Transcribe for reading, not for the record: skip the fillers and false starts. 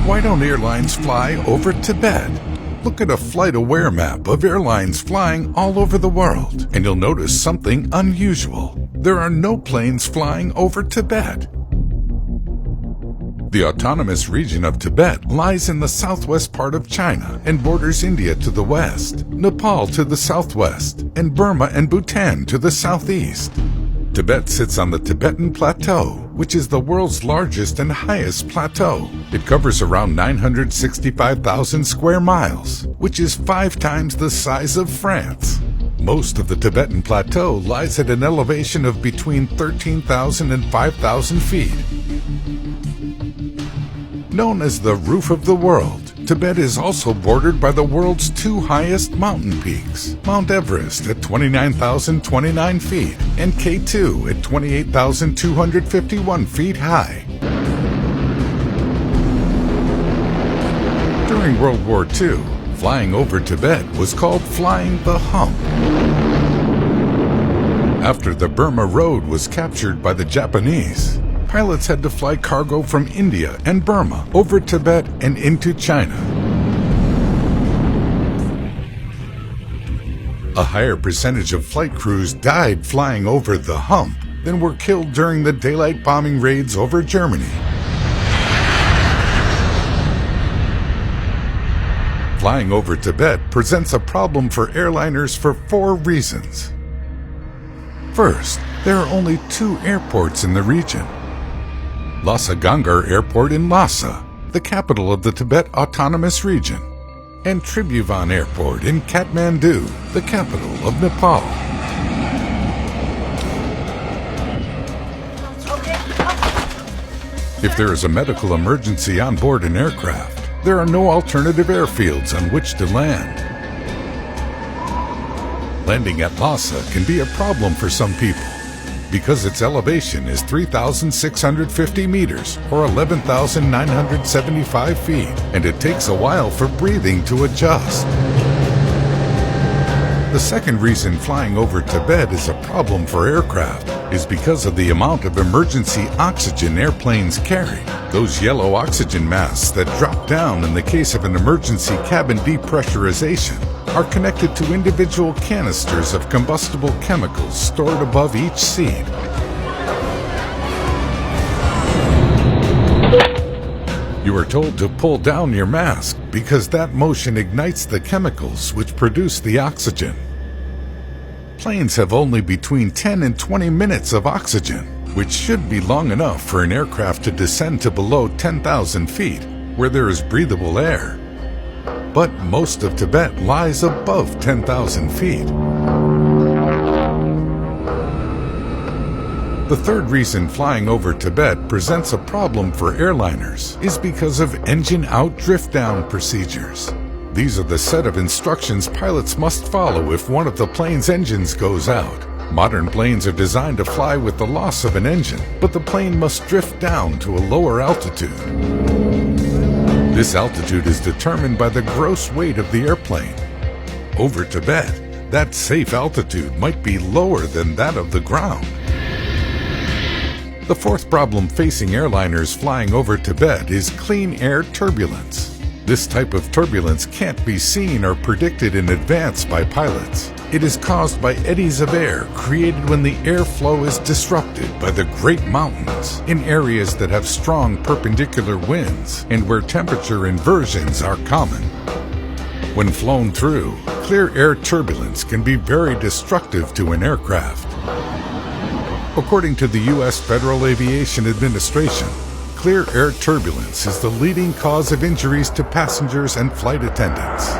Why don't airlines fly over Tibet? Look at a flight-aware map of airlines flying all over the world, and you'll notice something unusual. There are no planes flying over Tibet. The autonomous region of Tibet lies in the southwest part of China and borders India to the west, Nepal to the southwest, and Burma and Bhutan to the southeast. Tibet sits on the Tibetan Plateau, which is the world's largest and highest plateau. It covers around 965,000 square miles, which is 5 times the size of France. Most of the Tibetan Plateau lies at an elevation of between 13,000 and 5,000 feet. Known as the roof of the world, Tibet is also bordered by the world's 2 highest mountain peaks, Mount Everest at 29,029 feet and K2 at 28,251 feet high. During World War II, flying over Tibet was called flying the hump. After the Burma Road was captured by the Japanese, pilots had to fly cargo from India and Burma over Tibet and into China. A higher percentage of flight crews died flying over the hump than were killed during the daylight bombing raids over Germany. Flying over Tibet presents a problem for airliners for 4 reasons. First, there are only 2 airports in the region. Lhasa Gangar Airport in Lhasa, the capital of the Tibet Autonomous Region, and Tribhuvan Airport in Kathmandu, the capital of Nepal. If there is a medical emergency on board an aircraft, there are no alternative airfields on which to land. Landing at Lhasa can be a problem for some people, because its elevation is 3,650 meters or 11,975 feet, and it takes a while for breathing to adjust. The second reason flying over Tibet is a problem for aircraft is because of the amount of emergency oxygen airplanes carry. Those yellow oxygen masks that drop down in the case of an emergency cabin depressurization are connected to individual canisters of combustible chemicals stored above each seat. You are told to pull down your mask because that motion ignites the chemicals which produce the oxygen. Planes have only between 10 and 20 minutes of oxygen, which should be long enough for an aircraft to descend to below 10,000 feet, where there is breathable air. But most of Tibet lies above 10,000 feet. The third reason flying over Tibet presents a problem for airliners is because of engine-out drift-down procedures. These are the set of instructions pilots must follow if one of the plane's engines goes out. Modern planes are designed to fly with the loss of an engine, but the plane must drift down to a lower altitude. This altitude is determined by the gross weight of the airplane. Over Tibet, that safe altitude might be lower than that of the ground. The fourth problem facing airliners flying over Tibet is clean air turbulence. This type of turbulence can't be seen or predicted in advance by pilots. It is caused by eddies of air created when the airflow is disrupted by the Great Mountains in areas that have strong perpendicular winds and where temperature inversions are common. When flown through, clear air turbulence can be very destructive to an aircraft. According to the U.S. Federal Aviation Administration, clear air turbulence is the leading cause of injuries to passengers and flight attendants.